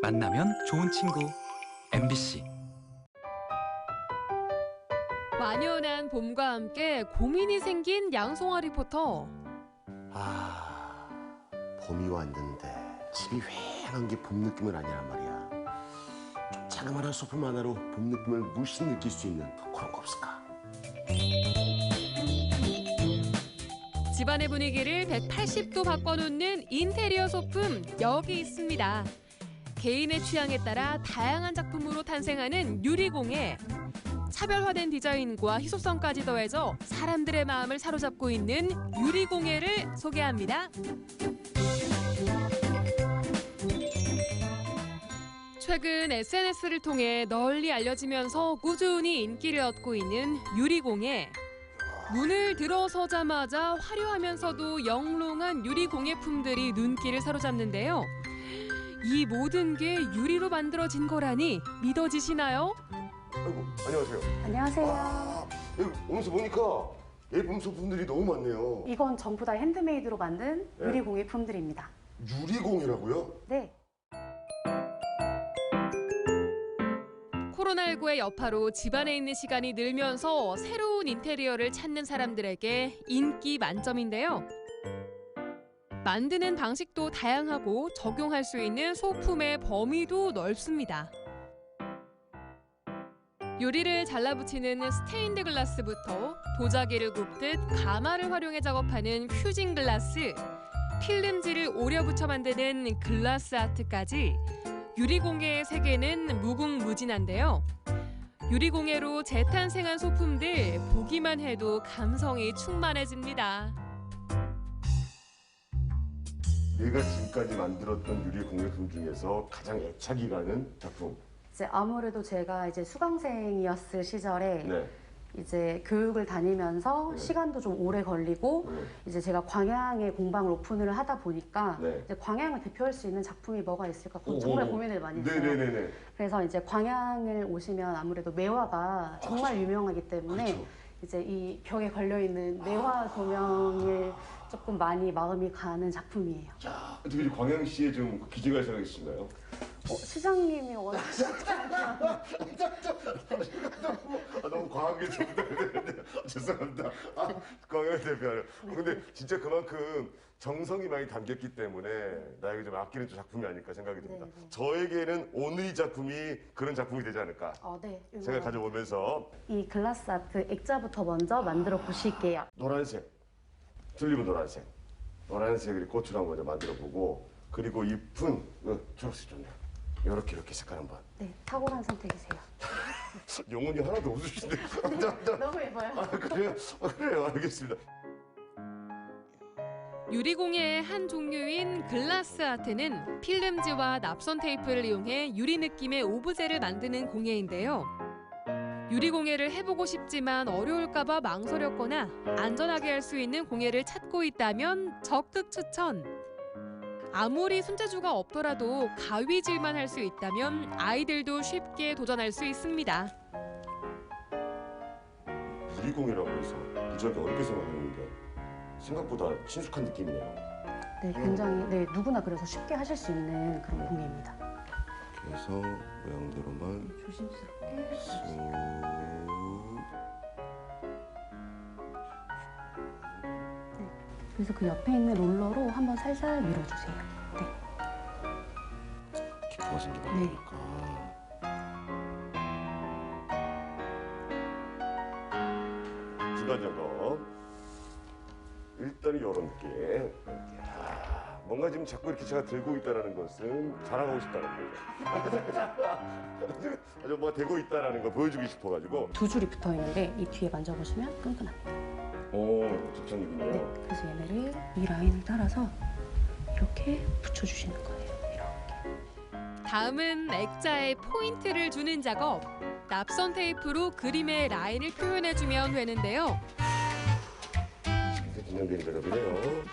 만나면 좋은 친구 MBC. 완연한 봄과 함께 고민이 생긴 양송아 리포터. 봄이 왔는데 집이 휑한 게 봄 느낌은 아니란 말이야. 좀 자그마한 소품 하나로 봄 느낌을 물씬 느낄 수 있는 그런 거 없을까? 집안의 분위기를 180도 바꿔놓는 인테리어 소품 여기 있습니다. 개인의 취향에 따라 다양한 작품으로 탄생하는 유리공예. 차별화된 디자인과 희소성까지 더해져 사람들의 마음을 사로잡고 있는 유리공예를 소개합니다. 최근 SNS를 통해 널리 알려지면서 꾸준히 인기를 얻고 있는 유리공예. 문을 들어서자마자 화려하면서도 영롱한 유리공예품들이 눈길을 사로잡는데요. 이 모든 게 유리로 만들어진 거라니 믿어지시나요? 아이고, 안녕하세요. 안녕하세요. 여기 오면서 보니까 예쁜 소품들이 너무 많네요. 이건 전부 다 핸드메이드로 만든 네. 유리공예품들입니다. 유리공이라고요? 네. 코로나19의 여파로 집안에 있는 시간이 늘면서 새로운 인테리어를 찾는 사람들에게 인기 만점인데요. 만드는 방식도 다양하고 적용할 수 있는 소품의 범위도 넓습니다. 유리를 잘라붙이는 스테인드 글라스부터 도자기를 굽듯 가마를 활용해 작업하는 퓨징 글라스, 필름지를 오려 붙여 만드는 글라스 아트까지 유리공예의 세계는 무궁무진한데요. 유리공예로 재탄생한 소품들 보기만 해도 감성이 충만해집니다. 내가 지금까지 만들었던 유리공예품 중에서 가장 애착이 가는 작품. 이제 아무래도 제가 이제 수강생이었을 시절에 네. 이제 교육을 다니면서 네. 시간도 좀 오래 걸리고 네. 이제 제가 광양에 공방을 오픈을 하다 보니까 네. 이제 광양을 대표할 수 있는 작품이 뭐가 있을까 정말 고민을 많이 했어요. 네네네네. 그래서 이제 광양을 오시면 아무래도 매화가 정말 유명하기 때문에 그렇죠. 이제 이 벽에 걸려 있는 매화 조명을 조금 많이 마음이 가는 작품이에요. 자, 어떻게 광양시에 좀 기재갈 생각 있으신가요? 시장님이 원하시는 너무 과하게 접근되는데 죄송합니다. 광양 대표님. 근데 진짜 그만큼 정성이 많이 담겼기 때문에 나에게 좀 아끼는 작품이 아닐까 생각이 듭니다. 네. 저에게는 오늘 이 작품이 그런 작품이 되지 않을까 네. 생각 가져보면서 이 글라스 아트 액자부터 먼저 만들어 보실게요. 노란색, 튤립은 노란색, 노란색을 꽃으로 먼저 만들어보고 그리고 잎은 초록색 좋네요. 이렇게 색깔 한번. 네, 탁월한 선택이세요. 영혼이 하나도 없으신데. 너무 예뻐요. 그래요? 그래요. 알겠습니다. 유리공예의 한 종류인 글라스 아트는 필름지와 납선 테이프를 이용해 유리 느낌의 오브제를 만드는 공예인데요. 유리공예를 해보고 싶지만 어려울까 봐 망설였거나 안전하게 할 수 있는 공예를 찾고 있다면 적극 추천! 아무리 손재주가 없더라도 가위질만 할 수 있다면 아이들도 쉽게 도전할 수 있습니다. 유리공예라고 해서 무지하게 어렵게 생각했는데 생각보다 친숙한 느낌이네요. 네, 굉장히 누구나 그래서 쉽게 하실 수 있는 그런 공예입니다. 이렇게 해서 모양대로만 조심스럽게. 그래서 그 옆에 있는 롤러로 한번 살살 밀어주세요. 네. 기포가 생기다 네. 보니까 중간 점검. 일단은 이런 느낌. 뭔가 지금 자꾸 이렇게 제가 들고 있다는 것은 자랑하고 싶다는 거죠. 아주 뭔가 되고 있다는 걸 보여주고 싶어가지고. 두 줄이 붙어 있는데 이 뒤에 만져보시면 끈끈합니다. 오, 접착력이네요. 네, 그래서 얘네를 이 라인을 따라서 이렇게 붙여주시는 거예요. 이렇게. 다음은 액자에 포인트를 주는 작업. 납선 테이프로 그림의 라인을 표현해주면 되는데요. 긴장되는 작업이네요.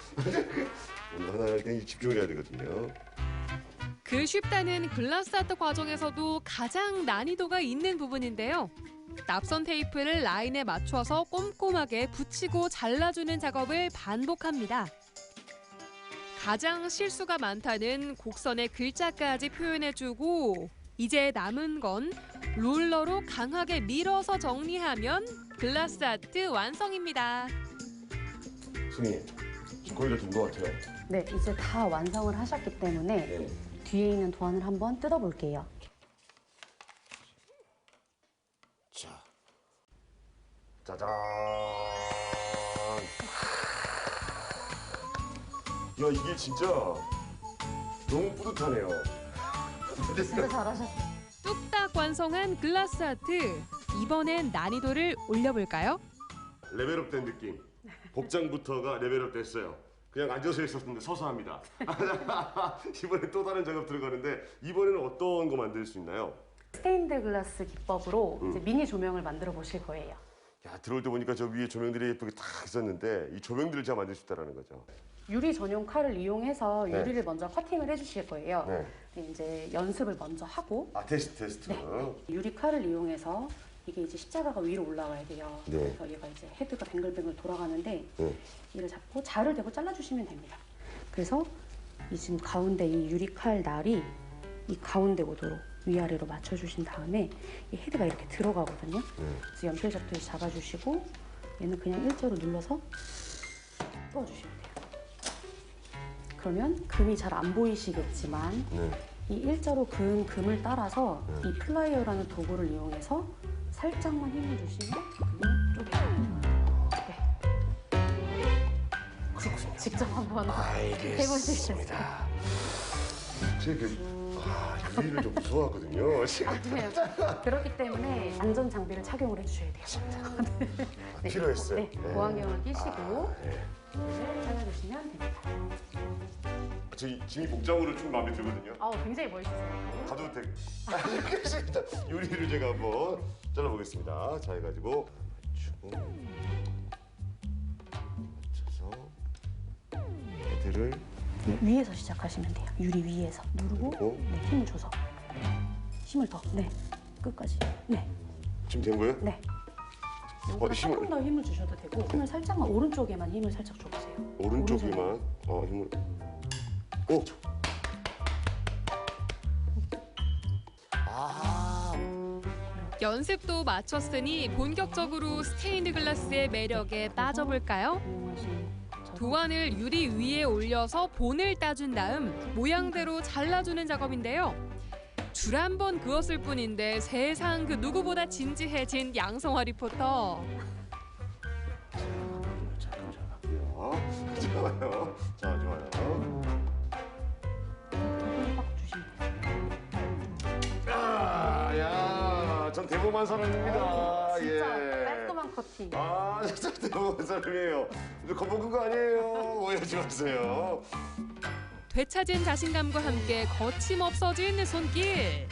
오늘 하나 할 때 집중을 해야 되거든요. 그 쉽다는 글라스 아트 과정에서도 가장 난이도가 있는 부분인데요. 납선 테이프를 라인에 맞춰서 꼼꼼하게 붙이고 잘라주는 작업을 반복합니다. 가장 실수가 많다는 곡선의 글자까지 표현해주고 이제 남은 건 롤러로 강하게 밀어서 정리하면 글라스 아트 완성입니다. 선생님, 지금 거의 다 된 것 같아요. 네, 이제 다 완성을 하셨기 때문에 네. 뒤에 있는 도안을 한번 뜯어볼게요. 자, 짜잔. 야, 이게 진짜 너무 뿌듯하네요. 진짜 잘하셨어요. 뚝딱 완성한 글라스 아트. 이번엔 난이도를 올려볼까요? 레벨업된 느낌. 복장부터가 레벨업 됐어요. 그냥 앉아서 있었는데 서서 합니다. 이번에 또 다른 작업 들어가는데 이번에는 어떤 거 만들 수 있나요? 스테인드 글라스 기법으로 이제 미니 조명을 만들어 보실 거예요. 야, 들어올 때 보니까 저 위에 조명들이 예쁘게 딱 있었는데 이 조명들을 제가 만들 수 있다는 거죠. 유리 전용 칼을 이용해서 네. 유리를 먼저 커팅을 해주실 거예요. 네. 이제 연습을 먼저 하고 아, 테스트. 유리 칼을 이용해서 이게 이제 십자가가 위로 올라가야 돼요. 네. 그래서 얘가 이제 헤드가 뱅글뱅글 돌아가는데 네. 얘를 잡고 자를 대고 잘라주시면 됩니다. 그래서 이 지금 가운데 이 유리 칼 날이 이 가운데 오도록 위아래로 맞춰주신 다음에 이 헤드가 이렇게 들어가거든요. 그래서 연필 잡듯이 잡아주시고 얘는 그냥 일자로 눌러서 떠주시면 돼요. 그러면 금이 잘 안 보이시겠지만 네. 이 일자로 그은 금을 따라서 이 플라이어라는 도구를 이용해서 살짝만 힘을 주시면 금을 쪼개요. 네. 직접 한번 해보시겠어요? 제가 유리를 좀 무서워하거든요. 아니에요. 그렇기 때문에 안전 장비를 착용을 해주셔야 돼요. 네. 필요했어요. 네, 보안경을 끼시고 네. 잘라주시면 됩니다. 저 지금 이 복장으로 좀 마음에 들거든요. 굉장히 멋있으세요. 가도 돼. 알겠습니다. 유리를 제가 한번 잘라보겠습니다. 자, 해가지고 맞추고 맞춰서 헤드를 위에서 시작하시면 돼요. 유리 위에서 누르고 그리고? 네, 힘을 줘서 힘을 더 끝까지 지금 된 거예요? 네. 여기다 힘을- 조금 더 힘을 주셔도 되고 힘을 살짝만 오른쪽에만 힘을 살짝 줘보세요. 오른쪽에만 힘을. 오. 연습도 마쳤으니 본격적으로 스테인드 글라스의 매력에 빠져볼까요? 이용하시는 도안을 유리 위에 올려서 본을 따준 다음 모양대로 잘라주는 작업인데요. 줄 한 번 그었을 뿐인데 세상 그 누구보다 진지해진 양성화 리포터. 잠깐 잡았고요. 좋아요. 자, 좋아요. 빡 주시면 돼요. 야, 전 대범한 사람입니다. 진짜 예. 깔끔한 커팅. 진짜 대범한 사람이에요. 근데 겁먹은 거 아니에요. 오해하지 마세요. 되찾은 자신감과 함께 거침없어진 손길. 네,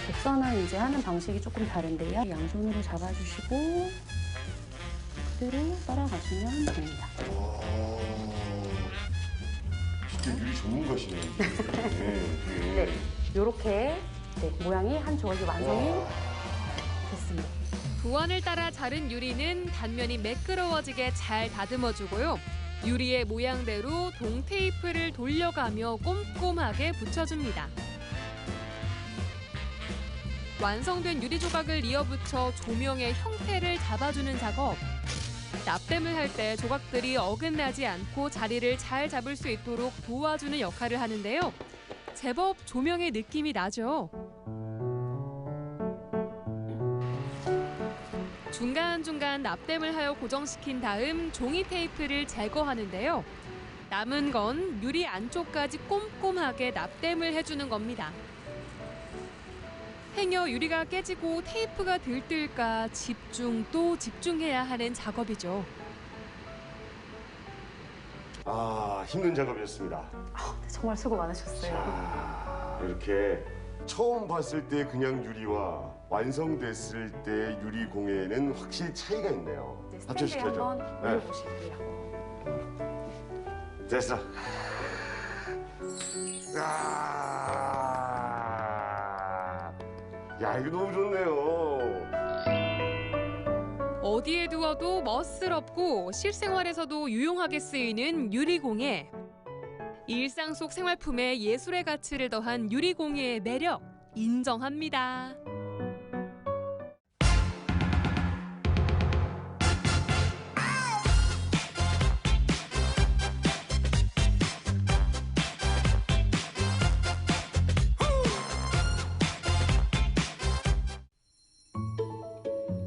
곡선은 이제 하는 방식이 조금 다른데요. 양손으로 잡아주시고 그대로 따라가시면 됩니다. 진짜 유리 전문가시네요. 네, 이렇게 모양이 한 조각이 완성이 됐습니다. 도안을 따라 자른 유리는 단면이 매끄러워지게 잘 다듬어주고요. 유리의 모양대로 동테이프를 돌려가며 꼼꼼하게 붙여줍니다. 완성된 유리 조각을 이어붙여 조명의 형태를 잡아주는 작업. 납땜을 할 때 조각들이 어긋나지 않고 자리를 잘 잡을 수 있도록 도와주는 역할을 하는데요. 제법 조명의 느낌이 나죠. 중간중간 납땜을 하여 고정시킨 다음 종이 테이프를 제거하는데요. 남은 건 유리 안쪽까지 꼼꼼하게 납땜을 해주는 겁니다. 행여 유리가 깨지고 테이프가 들뜰까 집중 또 집중해야 하는 작업이죠. 힘든 작업이었습니다. 정말 수고 많으셨어요. 이렇게 처음 봤을 때 그냥 유리와 완성됐을 때 유리 공예는 확실히 차이가 있네요. 이제 스탠드에 합체시켜줘. 한번 네. 올려보실게요. 됐어. 야, 이거 너무 좋네요. 어디에 두어도 멋스럽고 실생활에서도 유용하게 쓰이는 유리공예. 일상 속 생활품에 예술의 가치를 더한 유리공예의 매력 인정합니다.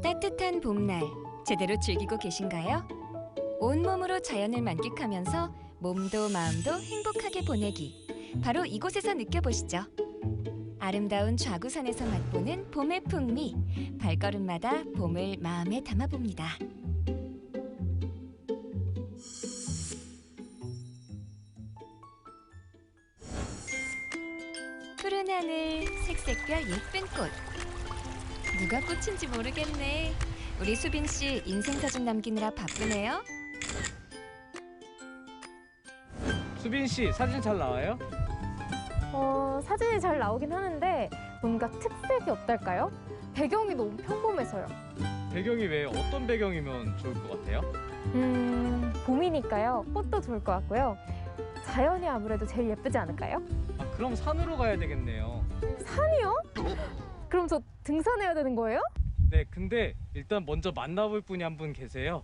따뜻한 봄날 제대로 즐기고 계신가요? 온몸으로 자연을 만끽하면서 몸도 마음도 행복하게 보내기. 바로 이곳에서 느껴보시죠. 아름다운 좌구산에서 맛보는 봄의 풍미. 발걸음마다 봄을 마음에 담아봅니다. 푸른 하늘, 색색별 예쁜 꽃. 누가 꽃인지 모르겠네. 우리 수빈 씨 인생사진 남기느라 바쁘네요. 수빈 씨 사진 잘 나와요? 사진이 잘 나오긴 하는데 뭔가 특색이 없달까요? 배경이 너무 평범해서요. 배경이 왜 어떤 배경이면 좋을 것 같아요? 봄이니까요. 꽃도 좋을 것 같고요. 자연이 아무래도 제일 예쁘지 않을까요? 아, 그럼 산으로 가야 되겠네요. 산이요? 그럼 저 등산해야 되는 거예요? 네, 근데 일단 먼저 만나볼 분이 한 분 계세요.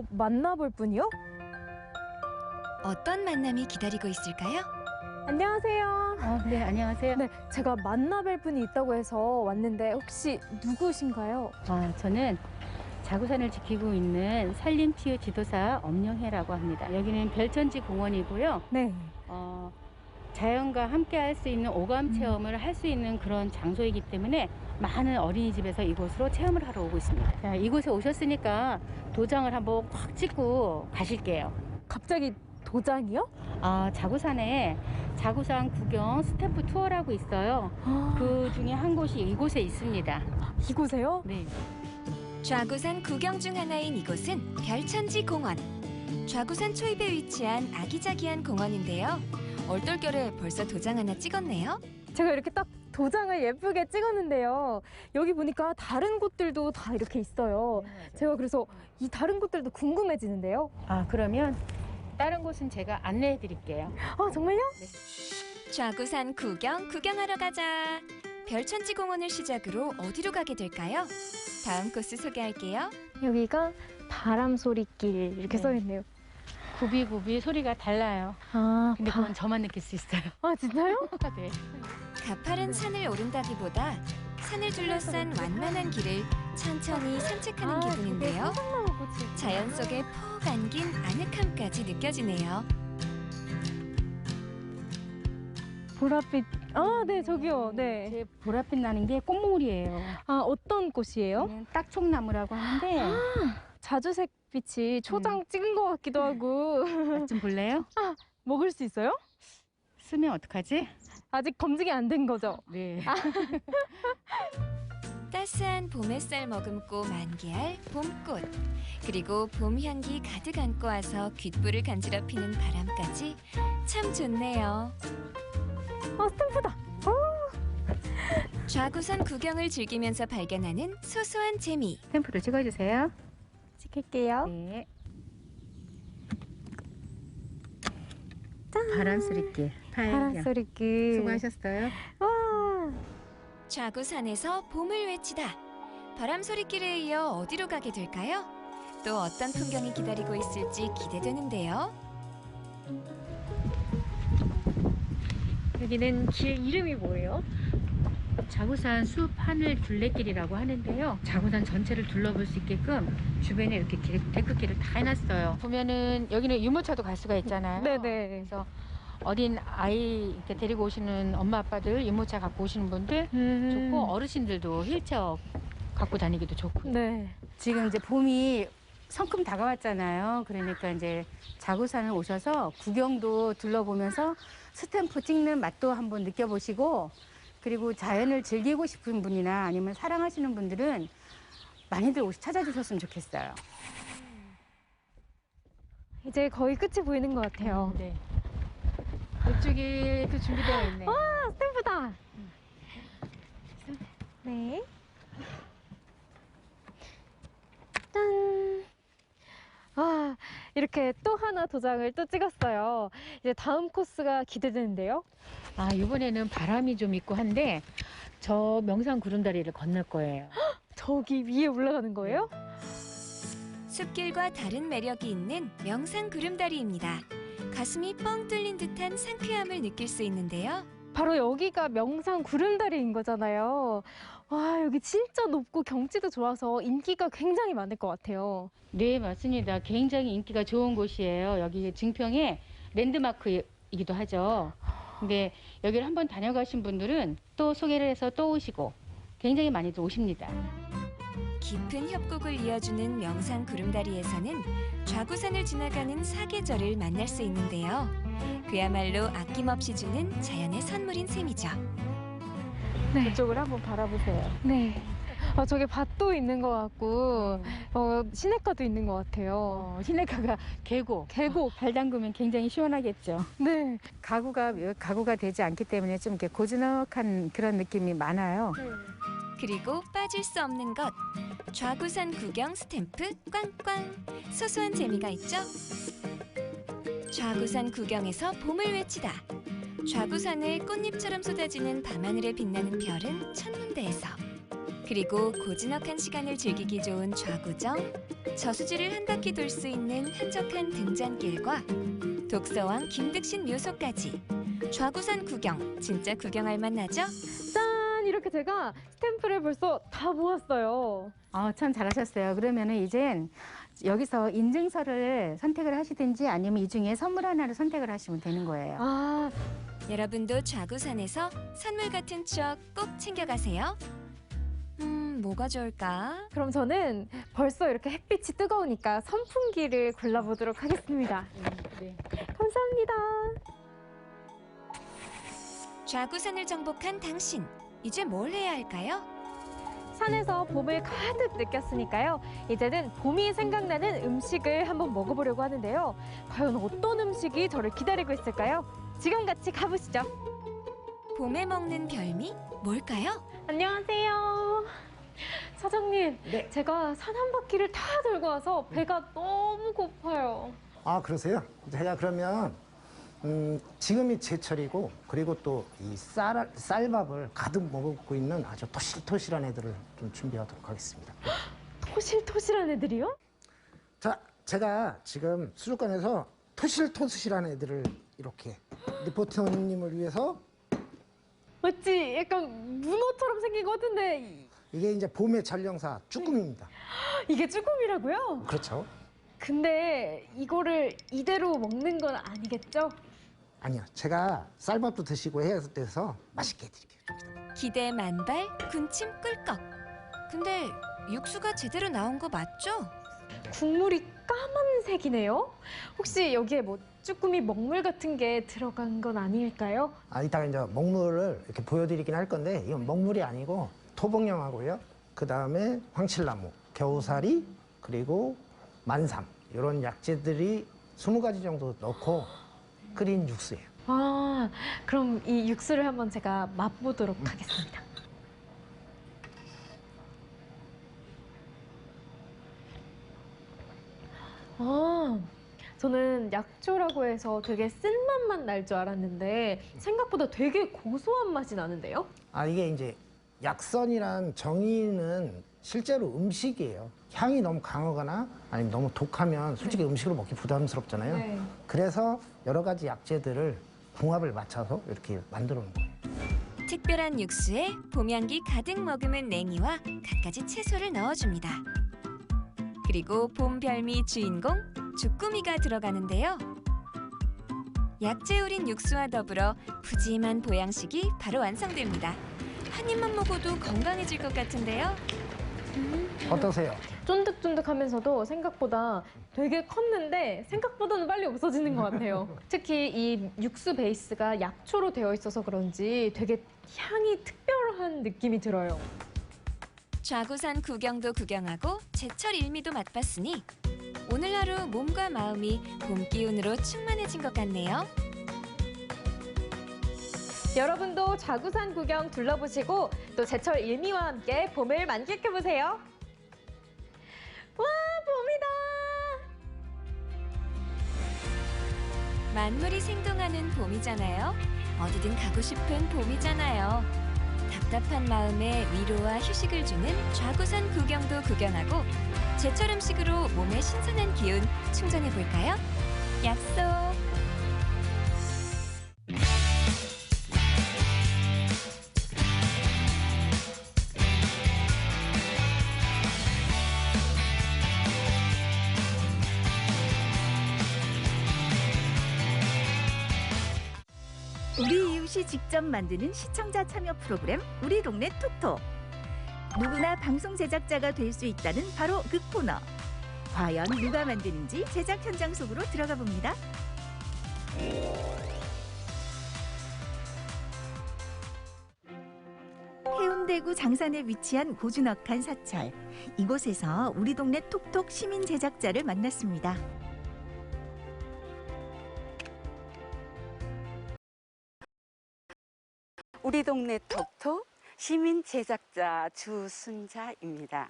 만나볼 분이요? 어떤 만남이 기다리고 있을까요? 안녕하세요. 네, 안녕하세요. 네, 제가 만나뵐 분이 있다고 해서 왔는데 혹시 누구신가요? 저는 자구산을 지키고 있는 산림치유 지도사 엄영혜라고 합니다. 여기는 별천지 공원이고요. 네. 자연과 함께 할 수 있는 오감 체험을 할 수 있는 그런 장소이기 때문에 많은 어린이집에서 이곳으로 체험을 하러 오고 있습니다. 자, 이곳에 오셨으니까 도장을 한번 꽉 찍고 가실게요. 갑자기 도장이요? 자구산에 자구산 구경 스탬프 투어라고 있어요. 그 중에 한 곳이 이곳에 있습니다. 이곳에요? 네. 좌구산 구경 중 하나인 이곳은 별천지 공원. 좌구산 초입에 위치한 아기자기한 공원인데요. 얼떨결에 벌써 도장 하나 찍었네요. 제가 이렇게 딱 도장을 예쁘게 찍었는데요. 여기 보니까 다른 곳들도 다 이렇게 있어요. 제가 그래서 이 다른 곳들도 궁금해지는데요. 그러면 다른 곳은 제가 안내해 드릴게요. 정말요? 좌구산 구경하러 가자. 별천지 공원을 시작으로 어디로 가게 될까요? 다음 코스 소개할게요. 여기가 바람소리길 이렇게 네. 써있네요. 구비구비 소리가 달라요. 근데 그건 저만 느낄 수 있어요. 진짜요? 네. 가파른 산을 오른다기보다 산을 둘러싼 완만한 길을 천천히 산책하는 기분인데요. 소상나무꽃이 자연 속에 푹 안긴 아늑함까지 느껴지네요. 보랏빛. 네, 저기요. 네. 제 보랏빛 나는 게 꽃물이에요. 어떤 꽃이에요? 얘는 딱총나무라고 하는데 자주색 빛이 초장 찍은 것 같기도 하고. 맛 좀 볼래요? 먹을 수 있어요? 쓰면 어떡하지? 아직 검증이 안 된 거죠? 네. 따스한 봄 햇살 머금고 만개할 봄꽃. 그리고 봄 향기 가득 안고 와서 귓불을 간지럽히는 바람까지 참 좋네요. 스탬프다. 좌구산 구경을 즐기면서 발견하는 소소한 재미. 스탬프를 찍어주세요. 찍을게요. 네. 바람소리길. 바람소리길. 수고하셨어요. 와. 좌구산에서 봄을 외치다. 바람소리길에 이어 어디로 가게 될까요? 또 어떤 풍경이 기다리고 있을지 기대되는데요. 여기는 길 이름이 뭐예요? 자구산 숲 하늘 둘레길이라고 하는데요. 자구산 전체를 둘러볼 수 있게끔 주변에 이렇게 데크길을 다 해놨어요. 보면은 여기는 유모차도 갈 수가 있잖아요. 네네. 그래서 어린 아이 이렇게 데리고 오시는 엄마 아빠들 유모차 갖고 오시는 분들 좋고 어르신들도 휠체어 갖고 다니기도 좋고. 네. 지금 이제 봄이 성큼 다가왔잖아요. 그러니까 이제 자구산을 오셔서 구경도 둘러보면서 스탬프 찍는 맛도 한번 느껴보시고, 그리고 자연을 즐기고 싶은 분이나 아니면 사랑하시는 분들은 많이들 찾아주셨으면 좋겠어요. 이제 거의 끝이 보이는 것 같아요. 네. 이쪽에도 준비되어 있네. 스탬프다. 네. 짠. 이렇게 또 하나 도장을 또 찍었어요. 이제 다음 코스가 기대되는데요. 아, 이번에는 바람이 좀 있고 한데 저 명산 구름다리를 건널 거예요. 저기 위에 올라가는 거예요? 숲길과 다른 매력이 있는 명산 구름다리입니다. 가슴이 뻥 뚫린 듯한 상쾌함을 느낄 수 있는데요. 바로 여기가 명산 구름다리인 거잖아요. 와, 여기 진짜 높고 경치도 좋아서 인기가 굉장히 많을 것 같아요. 네, 맞습니다. 굉장히 인기가 좋은 곳이에요. 여기 증평의 랜드마크이기도 하죠. 근데 여기를 한번 다녀가신 분들은 또 소개를 해서 또 오시고 굉장히 많이들 오십니다. 깊은 협곡을 이어주는 명산 구름다리에서는 좌구산을 지나가는 사계절을 만날 수 있는데요. 그야말로 아낌없이 주는 자연의 선물인 셈이죠. 네. 그쪽을 한번 바라보세요. 네. 저기 밭도 있는 것 같고 시냇가도 있는 것 같아요. 시내가가 계곡 발 담그면 굉장히 시원하겠죠. 네. 가구가 되지 않기 때문에 좀 이렇게 고즈넉한 그런 느낌이 많아요. 그리고 빠질 수 없는 것, 좌구산 구경 스탬프 꽝꽝. 소소한 재미가 있죠? 좌구산 구경에서 봄을 외치다. 좌구산을 꽃잎처럼 쏟아지는 밤하늘에 빛나는 별은 천문대에서. 그리고 고즈넉한 시간을 즐기기 좋은 좌구정, 저수지를 한 바퀴 돌 수 있는 한적한 등잔길과 독서왕 김득신 묘소까지. 좌구산 구경, 진짜 구경할 만나죠? 짠! 이렇게 제가 스탬프를 벌써 다 모았어요. 참 잘하셨어요. 그러면은 이젠 여기서 인증서를 선택을 하시든지 아니면 이 중에 선물 하나를 선택을 하시면 되는 거예요. 아, 여러분도 좌구산에서 선물 같은 추억 꼭 챙겨가세요. 뭐가 좋을까? 그럼 저는 벌써 이렇게 햇빛이 뜨거우니까 선풍기를 골라보도록 하겠습니다. 네. 감사합니다. 좌구산을 정복한 당신, 이제 뭘 해야 할까요? 산에서 봄을 가득 느꼈으니까요. 이제는 봄이 생각나는 음식을 한번 먹어보려고 하는데요. 과연 어떤 음식이 저를 기다리고 있을까요? 지금 같이 가보시죠. 봄에 먹는 별미? 뭘까요? 안녕하세요. 사장님, 네. 제가 산 한 바퀴를 다 돌고 와서 배가 너무 고파요. 아, 그러세요? 제가 그러면 지금이 제철이고 그리고 또 이 쌀밥을 가득 먹고 있는 아주 토실토실한 애들을 좀 준비하도록 하겠습니다. 토실토실한 애들이요? 자, 제가 지금 수족관에서 토실토실한 애들을 이렇게 리포터님을 위해서 맞지? 약간 문어처럼 생긴 것 같은데 이게 이제 봄의 전령사 쭈꾸미입니다. 이게 쭈꾸미라고요? 그렇죠? 근데 이거를 이대로 먹는 건 아니겠죠? 아니요, 제가 쌀밥도 드시고 해야 돼서 맛있게 해드릴게요. 좀 기다려요. 기대 만발, 군침 꿀꺽. 근데 육수가 제대로 나온 거 맞죠? 국물이 까만색이네요? 혹시 여기에 뭐 쭈꾸미 먹물 같은 게 들어간 건 아닐까요? 이따가 이제 먹물을 이렇게 보여드리긴 할 건데 이건 먹물이 아니고 토봉령하고요. 그 다음에 황칠나무, 겨우살이, 그리고 만삼 이런 약재들이 20가지 정도 넣고 끓인 육수예요. 아, 그럼 이 육수를 한번 제가 맛보도록 하겠습니다. 저는 약초라고 해서 되게 쓴맛만 날 줄 알았는데 생각보다 되게 고소한 맛이 나는데요? 이게 이제 약선이란 정의는 실제로 음식이에요. 향이 너무 강하거나 아니면 너무 독하면 솔직히 음식으로 먹기 부담스럽잖아요. 네. 그래서 여러 가지 약재들을 궁합을 맞춰서 이렇게 만들어 놓은 거예요. 특별한 육수에 봄향기 가득 머금은 냉이와 갖가지 채소를 넣어줍니다. 그리고 봄 별미 주인공 쭈꾸미가 들어가는데요. 약재 우린 육수와 더불어 푸짐한 보양식이 바로 완성됩니다. 한 입만 먹어도 건강해질 것 같은데요. 어떠세요? 쫀득쫀득하면서도 생각보다 되게 컸는데 생각보다는 빨리 없어지는 것 같아요. 특히 이 육수 베이스가 약초로 되어 있어서 그런지 되게 향이 특별한 느낌이 들어요. 좌구산 구경도 구경하고 제철 일미도 맛봤으니 오늘 하루 몸과 마음이 봄 기운으로 충만해진 것 같네요. 여러분도 좌구산 구경 둘러보시고 또 제철 일미와 함께 봄을 만끽해보세요. 와, 봄이다! 만물이 생동하는 봄이잖아요. 어디든 가고 싶은 봄이잖아요. 답답한 마음에 위로와 휴식을 주는 좌구산 구경도 구경하고 제철 음식으로 몸에 신선한 기운 충전해 볼까요? 약속! 우리 이웃이 직접 만드는 시청자 참여 프로그램 우리 동네 톡톡. 누구나 방송 제작자가 될 수 있다는 바로 그 코너. 과연 누가 만드는지 제작 현장 속으로 들어가 봅니다. 해운대구 장산에 위치한 고즈넉한 사찰. 이곳에서 우리 동네 톡톡 시민 제작자를 만났습니다. 우리 동네 톡톡 시민 제작자 주순자입니다.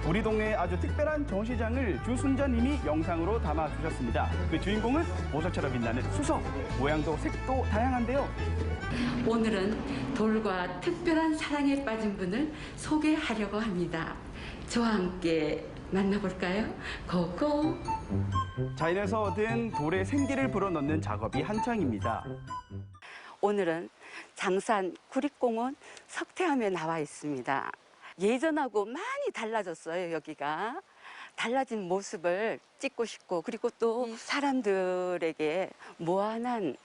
우리 동네에 아주 특별한 전시장을 주순자님이 영상으로 담아주셨습니다. 그 주인공은 보석처럼 빛나는 수석, 모양도 색도 다양한데요. 오늘은 돌과 특별한 사랑에 빠진 분을 소개하려고 합니다. 저와 함께 만나볼까요? 고고! 자연에서 얻은 돌의 생기를 불어넣는 작업이 한창입니다. 오늘은 장산 구립공원 석태암에 나와 있습니다. 예전하고 많이 달라졌어요, 여기가. 달라진 모습을 찍고 싶고, 그리고 또 사람들에게 무한한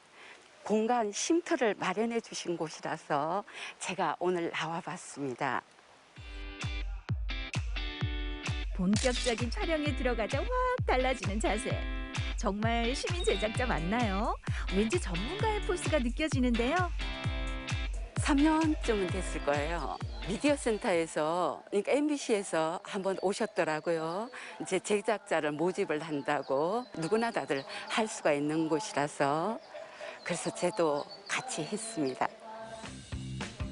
공간 쉼터를 마련해 주신 곳이라서 제가 오늘 나와봤습니다. 본격적인 촬영에 들어가자 확 달라지는 자세. 정말 시민 제작자 맞나요? 왠지 전문가의 포스가 느껴지는데요. 3년쯤은 됐을 거예요. 미디어 센터에서, 그러니까 MBC에서 한번 오셨더라고요. 이제 제작자를 모집을 한다고 누구나 다들 할 수가 있는 곳이라서 그래서 저도 같이 했습니다.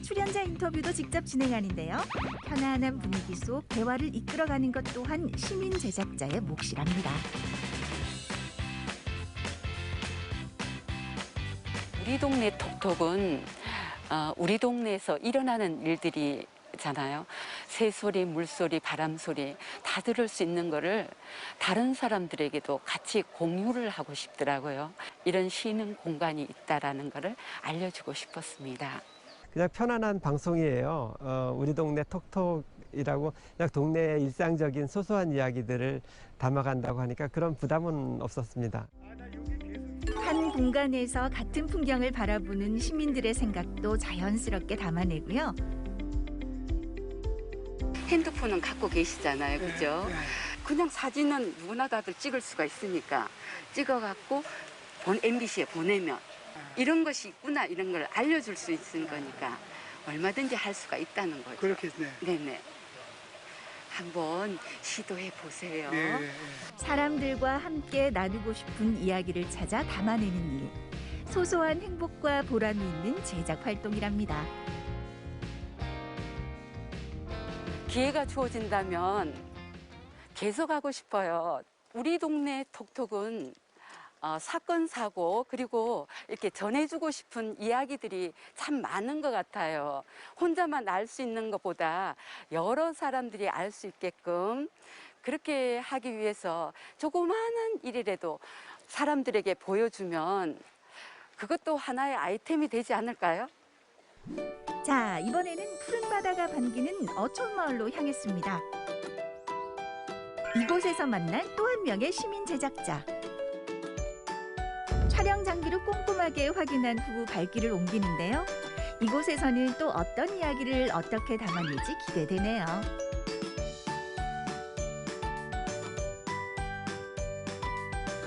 출연자 인터뷰도 직접 진행하는데요. 편안한 분위기 속 대화를 이끌어가는 것 또한 시민 제작자의 몫이랍니다. 우리 동네 톡톡은 우리 동네에서 일어나는 일들이잖아요. 새소리, 물소리, 바람소리 다 들을 수 있는 거를 다른 사람들에게도 같이 공유를 하고 싶더라고요. 이런 쉬는 공간이 있다는 거를 알려주고 싶었습니다. 그냥 편안한 방송이에요. 우리 동네 톡톡이라고 그냥 동네의 일상적인 소소한 이야기들을 담아간다고 하니까 그런 부담은 없었습니다. 한 공간에서 같은 풍경을 바라보는 시민들의 생각도 자연스럽게 담아내고요. 핸드폰은 갖고 계시잖아요, 그죠? 그냥 사진은 누구나 다들 찍을 수가 있으니까 찍어갖고 MBC에 보내면 이런 것이 있구나 이런 걸 알려줄 수 있는 거니까 얼마든지 할 수가 있다는 거죠. 그렇겠네. 네네. 한번 시도해 보세요. 네. 사람들과 함께 나누고 싶은 이야기를 찾아 담아내는 일. 소소한 행복과 보람이 있는 제작 활동이랍니다. 기회가 주어진다면 계속 하고 싶어요. 우리 동네 톡톡은 사건, 사고 그리고 이렇게 전해주고 싶은 이야기들이 참 많은 것 같아요. 혼자만 알 수 있는 것보다 여러 사람들이 알 수 있게끔 그렇게 하기 위해서 조그마한 일이라도 사람들에게 보여주면 그것도 하나의 아이템이 되지 않을까요? 자, 이번에는 푸른 바다가 반기는 어촌마을로 향했습니다. 이곳에서 만난 또 한 명의 시민 제작자. 촬영 장비를 꼼꼼하게 확인한 후 발길을 옮기는데요. 이곳에서는 또 어떤 이야기를 어떻게 담아낼지 기대되네요.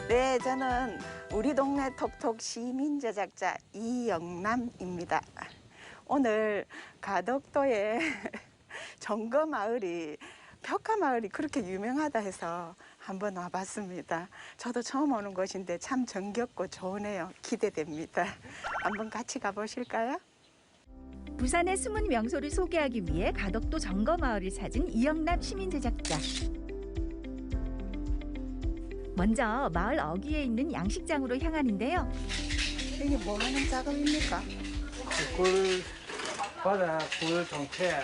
네, 저는 우리 동네 톡톡 시민 제작자 이영남입니다. 오늘 가덕도의 정거마을이 벽화마을이 그렇게 유명하다 해서 한번 와봤습니다. 저도 처음 오는 곳인데 참 정겹고 좋으네요. 기대됩니다. 한번 같이 가보실까요? 부산의 숨은 명소를 소개하기 위해 가덕도 정거마을을 찾은 이영남 시민 제작자. 먼저 마을 어귀에 있는 양식장으로 향하는데요. 이게 뭐 하는 작업입니까? 굴 바다 굴 동태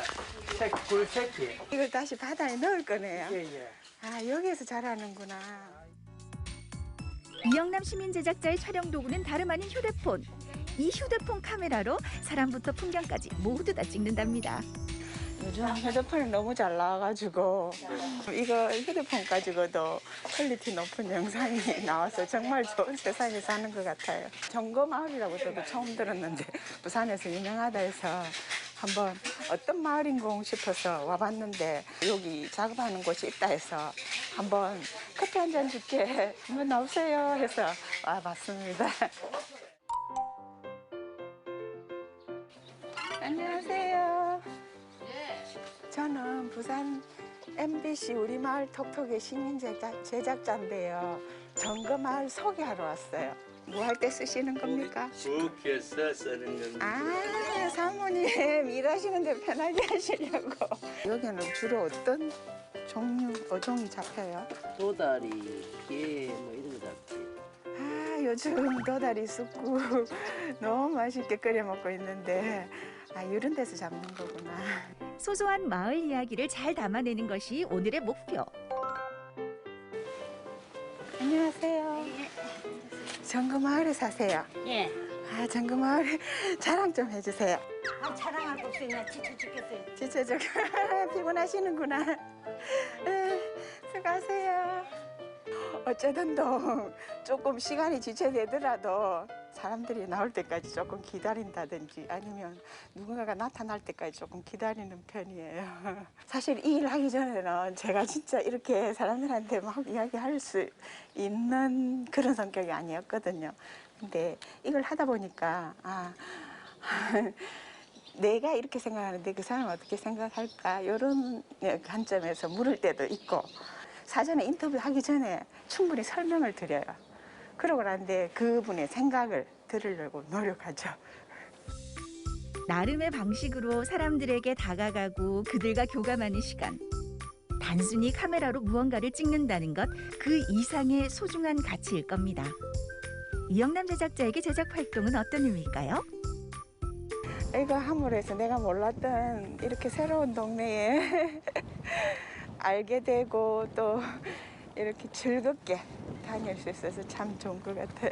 굴 새끼. 이걸 다시 바다에 넣을 거네요. 예. 아, 여기에서 자라는구나. 이영남 시민 제작자의 촬영 도구는 다름 아닌 휴대폰. 이 휴대폰 카메라로 사람부터 풍경까지 모두 다 찍는답니다. 요즘 휴대폰이 너무 잘 나와가지고 이거 휴대폰 가지고도 퀄리티 높은 영상이 나와서 정말 좋은 세상에 사는 것 같아요. 정거마을이라고 저도 처음 들었는데 부산에서 유명하다 해서 한번 어떤 마을인공 싶어서 와봤는데 여기 작업하는 곳이 있다 해서 한번 커피 한 잔 줄게 한번 나오세요 해서 와봤습니다. 안녕하세요. 저는 부산 MBC 우리마을 톡톡의 시민 제작자인데요. 정거마을 소개하러 왔어요. 뭐 할 때 쓰시는 겁니까? 국에서 쓰는 겁니다. 아, 사모님 일하시는데 편하게 하시려고. 여기는 주로 어떤 종류, 어종이 잡혀요? 도다리, 게, 뭐 이런 거 잡지. 아, 요즘 도다리 쑥국 너무 맛있게 끓여 먹고 있는데 아, 이런 데서 잡는 거구나. 소소한 마을 이야기를 잘 담아내는 것이 오늘의 목표. 안녕하세요. 정거마을에 사세요? 예. 아, 정거마을 자랑 좀 해주세요. 아, 자랑할 거 없어요. 나 지쳐 죽겠어요. 진짜 피곤하시는구나. 수고하세요. 어쩌든 조금 시간이 지체되더라도 사람들이 나올 때까지 조금 기다린다든지 아니면 누군가가 나타날 때까지 조금 기다리는 편이에요. 사실 이 일 하기 전에는 제가 진짜 이렇게 사람들한테 막 이야기할 수 있는 그런 성격이 아니었거든요. 근데 이걸 하다 보니까 내가 이렇게 생각하는데 그 사람은 어떻게 생각할까 이런 관점에서 물을 때도 있고 사전에 인터뷰하기 전에 충분히 설명을 드려요. 그러고 난데 그분의 생각을 들으려고 노력하죠. 나름의 방식으로 사람들에게 다가가고 그들과 교감하는 시간. 단순히 카메라로 무언가를 찍는다는 것 그 이상의 소중한 가치일 겁니다. 이영남 제작자에게 제작 활동은 어떤 의미일까요? 이거 함으로 해서 내가 몰랐던 이렇게 새로운 동네에 알게 되고 또 이렇게 즐겁게 다닐 수 있어서 참 좋은 것 같아요.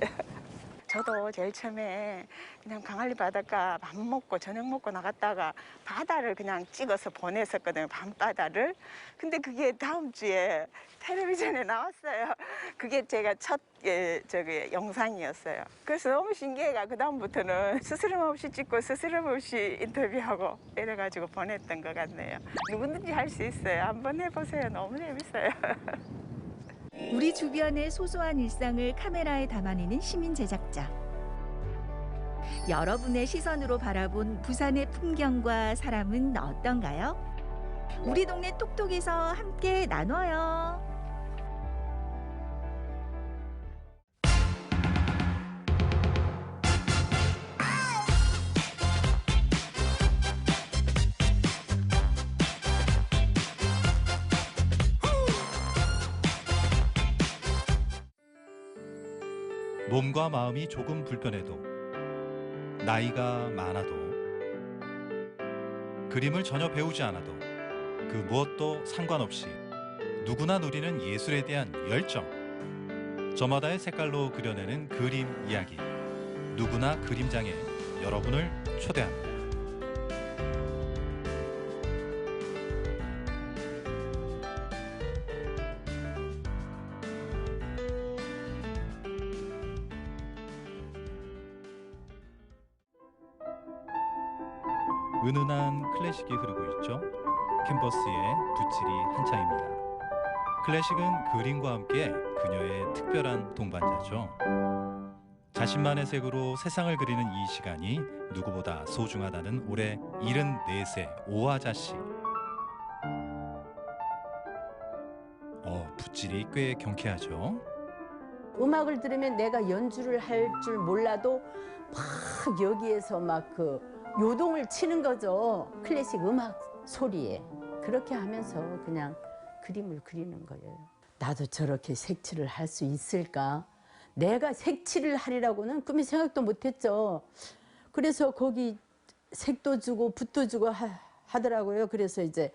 저도 제일 처음에 그냥 강할리 바닷가 밥 먹고 저녁 먹고 나갔다가 바다를 그냥 찍어서 보냈었거든요. 밤바다를. 근데 그게 다음 주에 텔레비전에 나왔어요. 그게 제가 첫 영상이었어요. 그래서 너무 신기해가 그다음부터는 스스럼 없이 찍고 스스럼 없이 인터뷰하고 이래가지고 보냈던 것 같네요. 누구든지 할 수 있어요. 한번 해보세요. 너무 재밌어요. 우리 주변의 소소한 일상을 카메라에 담아내는 시민 제작자. 여러분의 시선으로 바라본 부산의 풍경과 사람은 어떤가요? 우리 동네 톡톡에서 함께 나눠요. 몸과 마음이 조금 불편해도 나이가 많아도 그림을 전혀 배우지 않아도 그 무엇도 상관없이 누구나 누리는 예술에 대한 열정, 저마다의 색깔로 그려내는 그림 이야기, 누구나 그림장에 여러분을 초대합니다. 은은한 클래식이 흐르고 있죠. 캔버스의 붓질이 한창입니다. 클래식은 그림과 함께 그녀의 특별한 동반자죠. 자신만의 색으로 세상을 그리는 이 시간이 누구보다 소중하다는 올해 74세 오아자 씨. 붓질이 꽤 경쾌하죠. 음악을 들으면 내가 연주를 할 줄 몰라도 막 여기에서 막 요동을 치는 거죠. 클래식 음악 소리에. 그렇게 하면서 그냥 그림을 그리는 거예요. 나도 저렇게 색칠을 할 수 있을까? 내가 색칠을 하리라고는 꿈에 생각도 못했죠. 그래서 거기 색도 주고 붓도 주고 하더라고요. 그래서 이제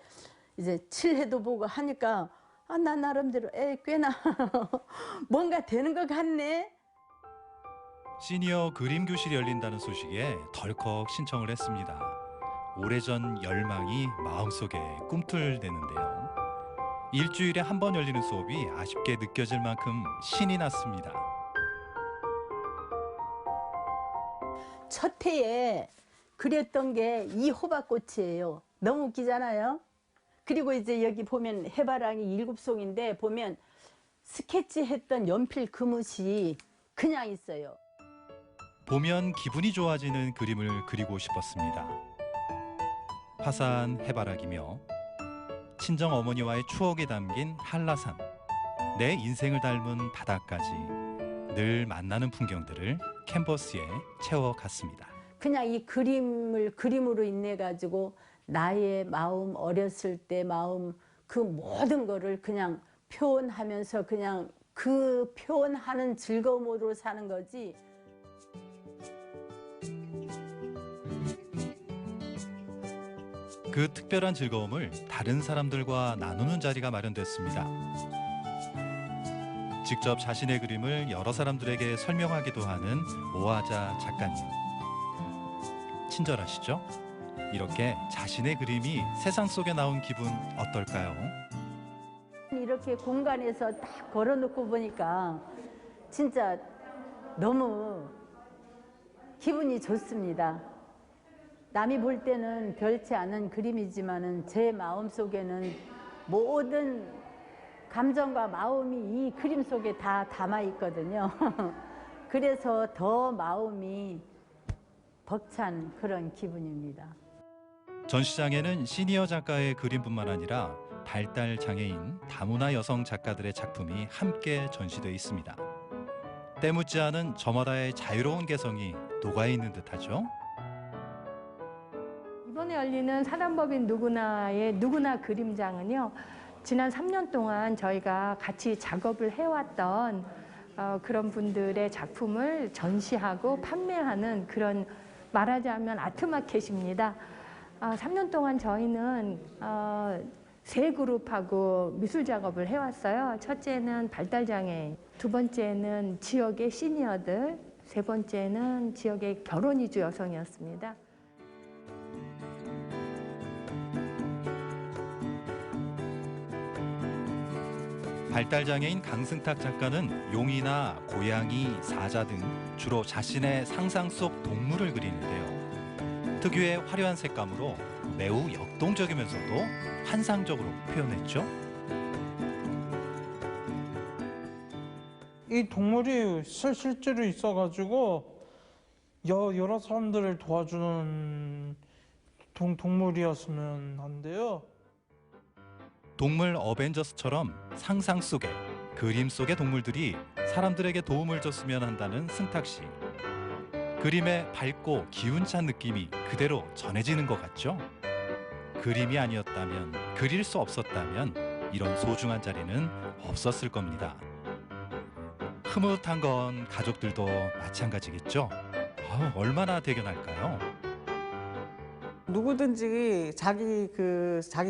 칠해도 보고 하니까 나 나름대로 꽤나 뭔가 되는 것 같네. 시니어 그림 교실이 열린다는 소식에 덜컥 신청을 했습니다. 오래전 열망이 마음속에 꿈틀대는데요. 일주일에 한 번 열리는 수업이 아쉽게 느껴질 만큼 신이 났습니다. 첫 해에 그렸던 게 이 호박꽃이에요. 너무 웃기잖아요. 그리고 이제 여기 보면 해바라기 7송인데 보면 스케치했던 연필 그릇이 그냥 있어요. 보면 기분이 좋아지는 그림을 그리고 싶었습니다. 화사한 해바라기며 친정 어머니와의 추억이 담긴 한라산, 내 인생을 닮은 바다까지 늘 만나는 풍경들을 캔버스에 채워갔습니다. 그냥 이 그림을 그림으로 인해 가지고 나의 마음, 어렸을 때 마음, 그 모든 거를 그냥 표현하면서 그냥 그 표현하는 즐거움으로 사는 거지. 그 특별한 즐거움을 다른 사람들과 나누는 자리가 마련됐습니다. 직접 자신의 그림을 여러 사람들에게 설명하기도 하는 오아자 작가님. 친절하시죠? 이렇게 자신의 그림이 세상 속에 나온 기분 어떨까요? 이렇게 공간에서 딱 걸어놓고 보니까 진짜 너무 기분이 좋습니다. 남이 볼 때는 별치 않은 그림이지만은 제 마음속에는 모든 감정과 마음이 이 그림 속에 다 담아 있거든요. 그래서 더 마음이 벅찬 그런 기분입니다. 전시장에는 시니어 작가의 그림뿐만 아니라 발달 장애인, 다문화 여성 작가들의 작품이 함께 전시돼 있습니다. 때묻지 않은 저마다의 자유로운 개성이 녹아있는 듯하죠. 이번에 열리는 사단법인 누구나 그림장은요. 지난 3년 동안 저희가 같이 작업을 해왔던 그런 분들의 작품을 전시하고 판매하는 그런 말하자면 아트마켓입니다. 3년 동안 저희는 세 그룹하고 미술 작업을 해왔어요. 첫째는 발달장애인, 두 번째는 지역의 시니어들, 세 번째는 지역의 결혼 이주 여성이었습니다. 발달장애인 강승탁 작가는 용이나 고양이, 사자 등 주로 자신의 상상 속 동물을 그리는데요. 특유의 화려한 색감으로 매우 역동적이면서도 환상적으로 표현했죠. 이 동물이 실제로 있어가지고 여러 사람들을 도와주는 동물이었으면 한데요. 동물 어벤져스처럼 상상 속에, 그림 속의 동물들이 사람들에게 도움을 줬으면 한다는 승탁 씨. 그림의 밝고 기운찬 느낌이 그대로 전해지는 것 같죠? 그림이 아니었다면, 그릴 수 없었다면 이런 소중한 자리는 없었을 겁니다. 흐뭇한 건 가족들도 마찬가지겠죠? 얼마나 대견할까요? 누구든지 자기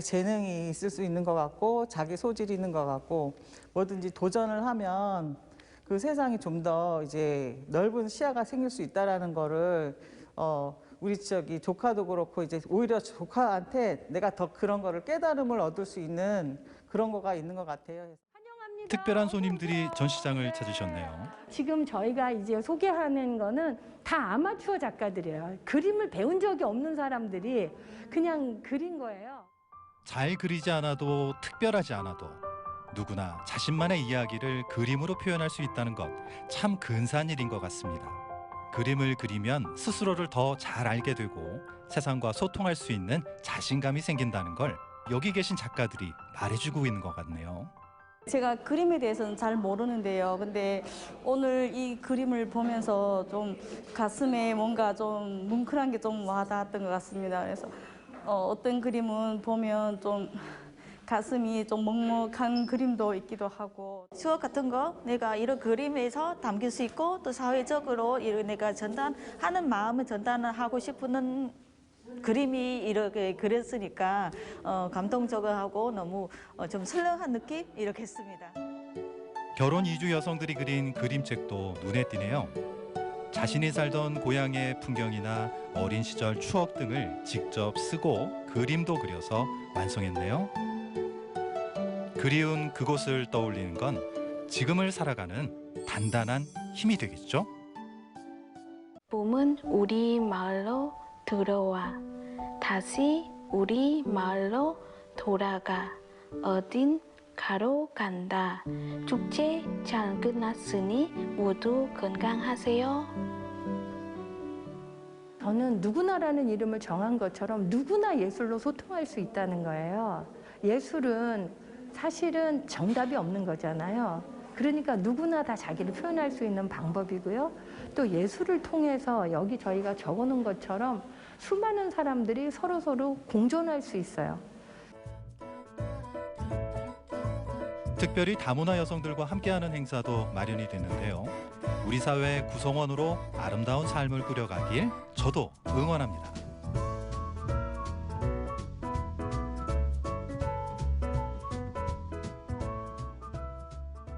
재능이 있을 수 있는 것 같고 자기 소질이 있는 것 같고 뭐든지 도전을 하면 그 세상이 좀 더 이제 넓은 시야가 생길 수 있다라는 거를 우리 조카도 그렇고 이제 오히려 조카한테 내가 더 그런 거를 깨달음을 얻을 수 있는 그런 거가 있는 것 같아요. 특별한 손님들이 전시장을 찾으셨네요. 지금 저희가 이제 소개하는 거는 다 아마추어 작가들이에요. 그림을 배운 적이 없는 사람들이 그냥 그린 거예요. 잘 그리지 않아도 특별하지 않아도 누구나 자신만의 이야기를 그림으로 표현할 수 있다는 것 참 근사한 일인 것 같습니다. 그림을 그리면 스스로를 더 잘 알게 되고 세상과 소통할 수 있는 자신감이 생긴다는 걸 여기 계신 작가들이 말해주고 있는 것 같네요. 제가 그림에 대해서는 잘 모르는데요. 근데 오늘 이 그림을 보면서 좀 가슴에 뭔가 좀 뭉클한 게 좀 와닿았던 것 같습니다. 그래서 어떤 그림은 보면 좀 가슴이 좀 먹먹한 그림도 있기도 하고 추억 같은 거 내가 이런 그림에서 담길 수 있고 또 사회적으로 내가 전단하는 마음을 전단을 하고 싶은 그림이 이렇게 그렸으니까 감동적하고 너무 좀 설레한 느낌 이렇게 했습니다. 결혼 이주 여성들이 그린 그림책도 눈에 띄네요. 자신이 살던 고향의 풍경이나 어린 시절 추억 등을 직접 쓰고 그림도 그려서 완성했네요. 그리운 그곳을 떠올리는 건 지금을 살아가는 단단한 힘이 되겠죠? 봄은 우리 마을로 들어와 다시 우리 마을로 돌아가 어딘 가로 간다. 축제 잘 끝났으니 모두 건강하세요. 저는 누구나라는 이름을 정한 것처럼 누구나 예술로 소통할 수 있다는 거예요. 예술은 사실은 정답이 없는 거잖아요. 그러니까 누구나 다 자기를 표현할 수 있는 방법이고요. 또 예술을 통해서 여기 저희가 적어놓은 것처럼 수많은 사람들이 서로 공존할 수 있어요. 특별히 다문화 여성들과 함께하는 행사도 마련이 됐는데요. 우리 사회 구성원으로 아름다운 삶을 꾸려가길 저도 응원합니다.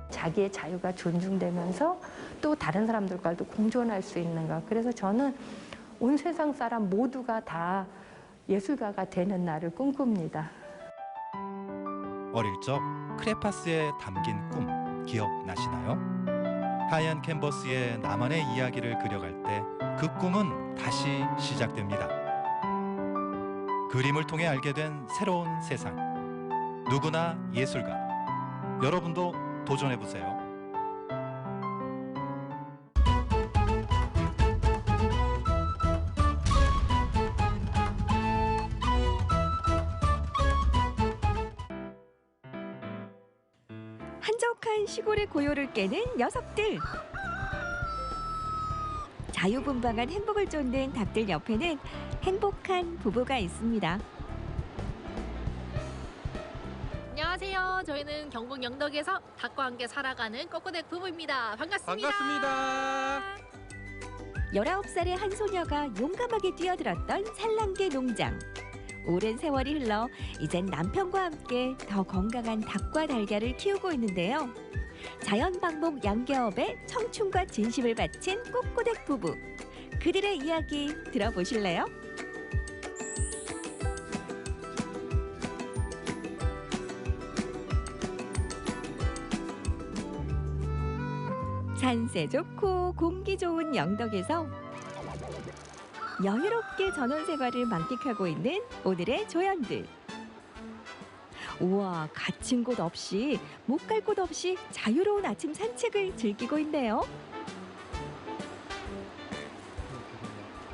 자기의 자유가 존중되면서 또 다른 사람들과도 공존할 수 있는 것. 그래서 저는 온 세상 사람 모두가 다 예술가가 되는 날을 꿈꿉니다. 어릴 적 크레파스에 담긴 꿈 기억나시나요? 하얀 캔버스에 나만의 이야기를 그려갈 때 그 꿈은 다시 시작됩니다. 그림을 통해 알게 된 새로운 세상. 누구나 예술가. 여러분도 도전해보세요. 한적한 시골의 고요를 깨는 녀석들. 자유분방한 행복을 쫓는 닭들 옆에는 행복한 부부가 있습니다. 안녕하세요. 저희는 경북 영덕에서 닭과 함께 살아가는 꼬꼬댁 부부입니다. 반갑습니다. 반갑습니다. 19살의 한 소녀가 용감하게 뛰어들었던 산란계 농장. 오랜 세월이 흘러 이젠 남편과 함께 더 건강한 닭과 달걀을 키우고 있는데요. 자연 방목 양계업에 청춘과 진심을 바친 꼬꼬댁 부부. 그들의 이야기 들어보실래요? 산세 좋고 공기 좋은 영덕에서 여유롭게 전원 생활을 만끽하고 있는 오늘의 조연들. 우와, 갇힌 곳 없이, 못 갈 곳 없이 자유로운 아침 산책을 즐기고 있네요.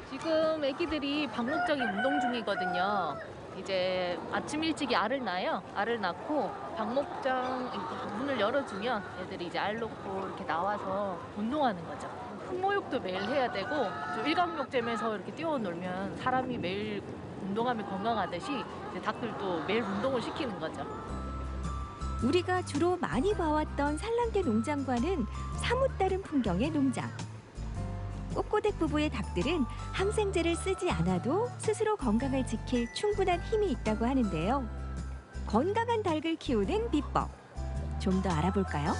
지금 애기들이 방목적인 운동 중이거든요. 이제 아침 일찍이 알을 낳아요. 알을 낳고 방목장 문을 열어주면 애들이 이제 알 놓고 이렇게 나와서 운동하는 거죠. 흙모욕도 매일 해야 되고 일광욕제면서 이렇게 뛰어놀면 사람이 매일 운동하면 건강하듯이 이제 닭들도 매일 운동을 시키는 거죠. 우리가 주로 많이 봐왔던 산란계 농장과는 사뭇 다른 풍경의 농장. 꼬꼬댁 부부의 닭들은 항생제를 쓰지 않아도 스스로 건강을 지킬 충분한 힘이 있다고 하는데요. 건강한 닭을 키우는 비법, 좀 더 알아볼까요?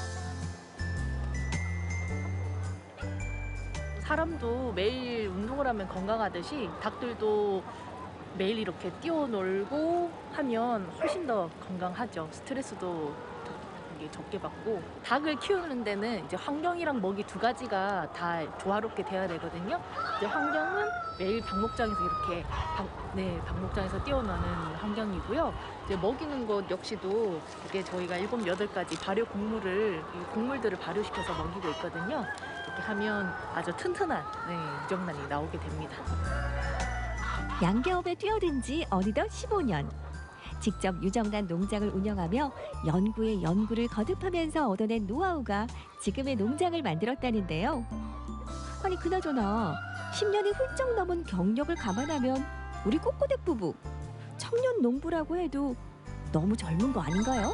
사람도 매일 운동을 하면 건강하듯이 닭들도 매일 이렇게 뛰어놀고 하면 훨씬 더 건강하죠. 스트레스도 적게 받고. 닭을 키우는 데는 이제 환경이랑 먹이 두 가지가 다 조화롭게 돼야 되거든요. 이제 환경은 매일 방목장에서 이렇게 방목장에서 뛰어노는 환경이고요. 이제 먹이는 것 역시도 이게 저희가 7, 8가지 발효 곡물들을 발효시켜서 먹이고 있거든요. 이렇게 하면 아주 튼튼한 유정란이 나오게 됩니다. 양계업에 뛰어든 지 어느덧 15년. 직접 유정란 농장을 운영하며 연구에 연구를 거듭하면서 얻어낸 노하우가 지금의 농장을 만들었다는데요. 아니 그나저나 10년이 훌쩍 넘은 경력을 감안하면 우리 꼬꼬댁 부부 청년 농부라고 해도 너무 젊은 거 아닌가요?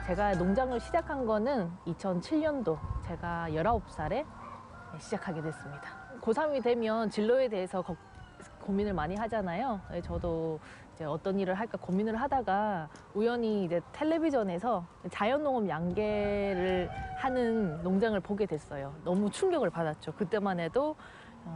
제가 농장을 시작한 거는 2007년도 제가 19살에 시작하게 됐습니다. 고3이 되면 진로에 대해서 고민을 많이 하잖아요. 저도 이제 어떤 일을 할까 고민을 하다가 우연히 이제 텔레비전에서 자연농업 양계를 하는 농장을 보게 됐어요. 너무 충격을 받았죠. 그때만 해도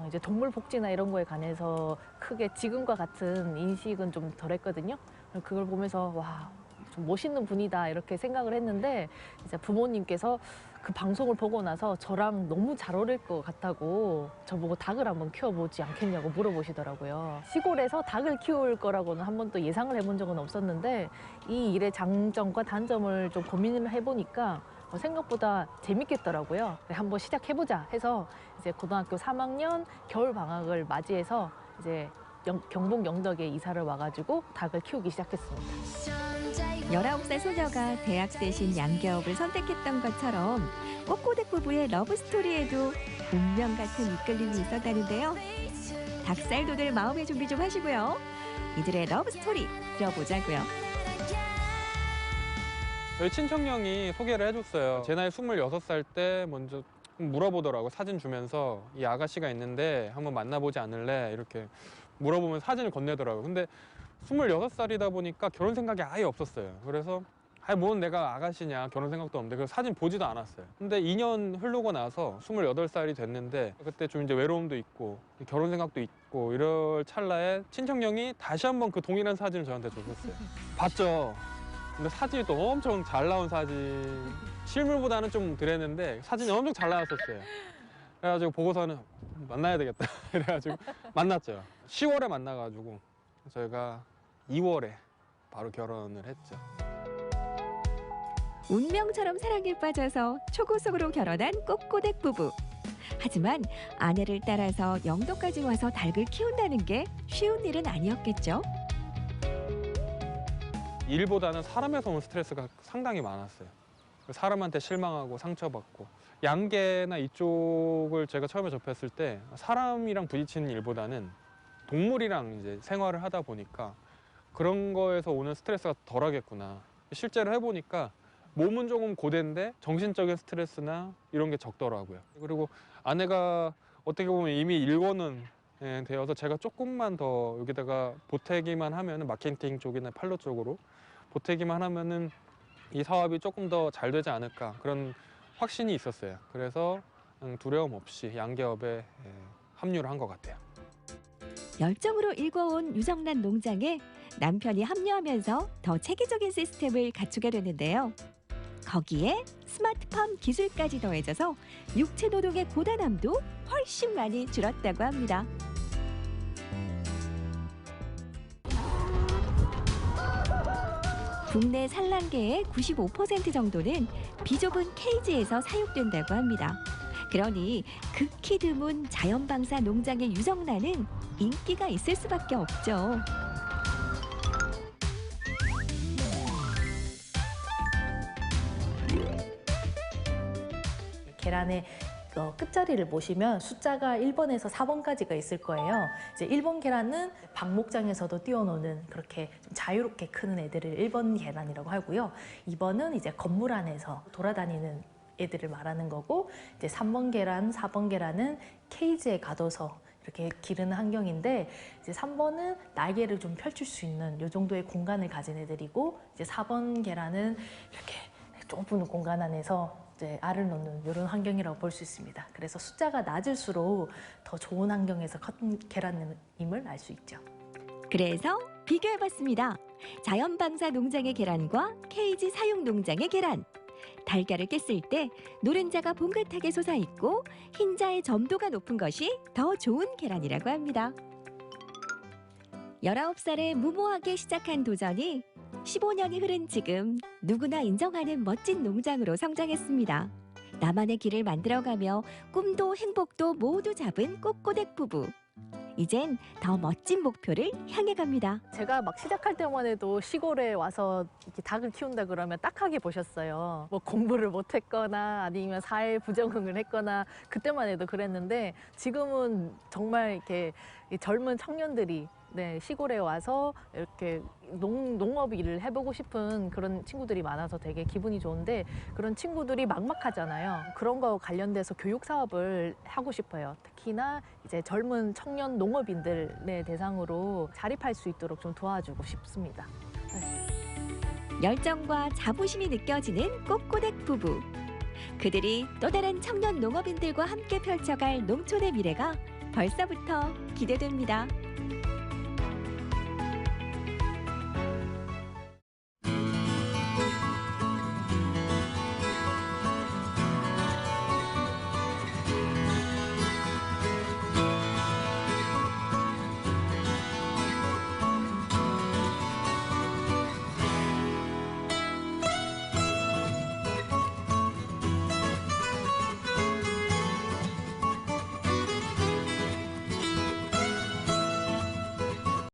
이제 동물 복지나 이런 거에 관해서 크게 지금과 같은 인식은 좀 덜했거든요. 그걸 보면서 와, 좀 멋있는 분이다 이렇게 생각을 했는데 이제 부모님께서 그 방송을 보고 나서 저랑 너무 잘 어울릴 것 같다고 저보고 닭을 한번 키워보지 않겠냐고 물어보시더라고요. 시골에서 닭을 키울 거라고는 한 번도 예상을 해본 적은 없었는데 이 일의 장점과 단점을 좀 고민을 해보니까 생각보다 재밌겠더라고요. 한번 시작해보자 해서 이제 고등학교 3학년 겨울 방학을 맞이해서 이제 경북 영덕에 이사를 와가지고 닭을 키우기 시작했습니다. 19살 소녀가 대학 대신 양계업을 선택했던 것처럼 꼬꼬댁 부부의 러브스토리에도 운명 같은 이끌림이 있었다는데요. 닭살돋을 마음의 준비 좀 하시고요. 이들의 러브스토리 들어보자고요. 저희 친척형이 소개를 해줬어요. 제 나이 26살 때 먼저 물어보더라고요. 사진 주면서 이 아가씨가 있는데 한번 만나보지 않을래? 이렇게 물어보면 사진을 건네더라고요. 근데 26살이다 보니까 결혼 생각이 아예 없었어요. 그래서 뭔 내가 아가씨냐, 결혼 생각도 없는데 그래서 사진 보지도 않았어요. 근데 2년 흐르고 나서 28살이 됐는데 그때 좀 이제 외로움도 있고 결혼 생각도 있고 이럴 찰나에 친척형이 다시 한번 그 동일한 사진을 저한테 줬었어요. 봤죠? 근데 사진이 또 엄청 잘 나온 사진, 실물보다는 좀 덜했는데 사진이 엄청 잘 나왔었어요. 그래가지고 보고서는 만나야 되겠다 그래가지고 만났죠. 10월에 만나가지고 저희가 2월에 바로 결혼을 했죠. 운명처럼 사랑에 빠져서 초고속으로 결혼한 꼬꼬댁 부부. 하지만 아내를 따라서 영도까지 와서 닭을 키운다는 게 쉬운 일은 아니었겠죠. 일보다는 사람에서 오는 스트레스가 상당히 많았어요. 사람한테 실망하고 상처받고. 양계나 이쪽을 제가 처음에 접했을 때 사람이랑 부딪히는 일보다는 동물이랑 이제 생활을 하다 보니까 그런 거에서 오는 스트레스가 덜하겠구나. 실제로 해보니까 몸은 조금 고된데 정신적인 스트레스나 이런 게 적더라고요. 그리고 아내가 어떻게 보면 이미 일궈는 되어서 제가 조금만 더 여기다가 보태기만 하면은 마케팅 쪽이나 판로 쪽으로 보태기만 하면은 이 사업이 조금 더 잘 되지 않을까 그런 확신이 있었어요. 그래서 두려움 없이 양계업에 합류를 한 것 같아요. 열정으로 일궈온 유정란 농장에 남편이 합류하면서 더 체계적인 시스템을 갖추게 됐는데요. 거기에 스마트팜 기술까지 더해져서 육체 노동의 고단함도 훨씬 많이 줄었다고 합니다. 국내 산란계의 95% 정도는 비좁은 케이지에서 사육된다고 합니다. 그러니 극히 드문 자연방사 농장의 유정란은 인기가 있을 수밖에 없죠. 계란의 끝자리를 보시면 숫자가 1번에서 4번까지가 있을 거예요. 이제 1번 계란은 방목장에서도 띄워놓는 그렇게 좀 자유롭게 크는 애들을 1번 계란이라고 하고요. 2번은 이제 건물 안에서 돌아다니는 애들을 말하는 거고, 이제 3번 계란, 4번 계란은 케이지에 가둬서 이렇게 기르는 환경인데, 이제 3번은 날개를 좀 펼칠 수 있는 이 정도의 공간을 가진 애들이고, 이제 4번 계란은 이렇게 좁은 공간 안에서 이제 알을 놓는 이런 환경이라고 볼 수 있습니다. 그래서 숫자가 낮을수록 더 좋은 환경에서 큰 계란임을 알 수 있죠. 그래서 비교해봤습니다. 자연방사 농장의 계란과 케이지 사육 농장의 계란. 달걀을 깼을 때 노른자가 봉긋하게 솟아있고 흰자의 점도가 높은 것이 더 좋은 계란이라고 합니다. 19살에 무모하게 시작한 도전이 15년이 흐른 지금 누구나 인정하는 멋진 농장으로 성장했습니다. 나만의 길을 만들어가며 꿈도 행복도 모두 잡은 꼬꼬댁 부부. 이젠 더 멋진 목표를 향해 갑니다. 제가 막 시작할 때만 해도 시골에 와서 이렇게 닭을 키운다 그러면 딱하게 보셨어요. 뭐 공부를 못했거나 아니면 사회 부적응을 했거나 그때만 해도 그랬는데, 지금은 정말 이렇게 젊은 청년들이 네, 시골에 와서 이렇게 농업 일을 해보고 싶은 그런 친구들이 많아서 되게 기분이 좋은데 그런 친구들이 막막하잖아요. 그런 거 관련돼서 교육 사업을 하고 싶어요. 특히나 이제 젊은 청년 농업인들의 대상으로 자립할 수 있도록 좀 도와주고 싶습니다. 열정과 자부심이 느껴지는 꼬꼬댁 부부. 그들이 또 다른 청년 농업인들과 함께 펼쳐갈 농촌의 미래가 벌써부터 기대됩니다.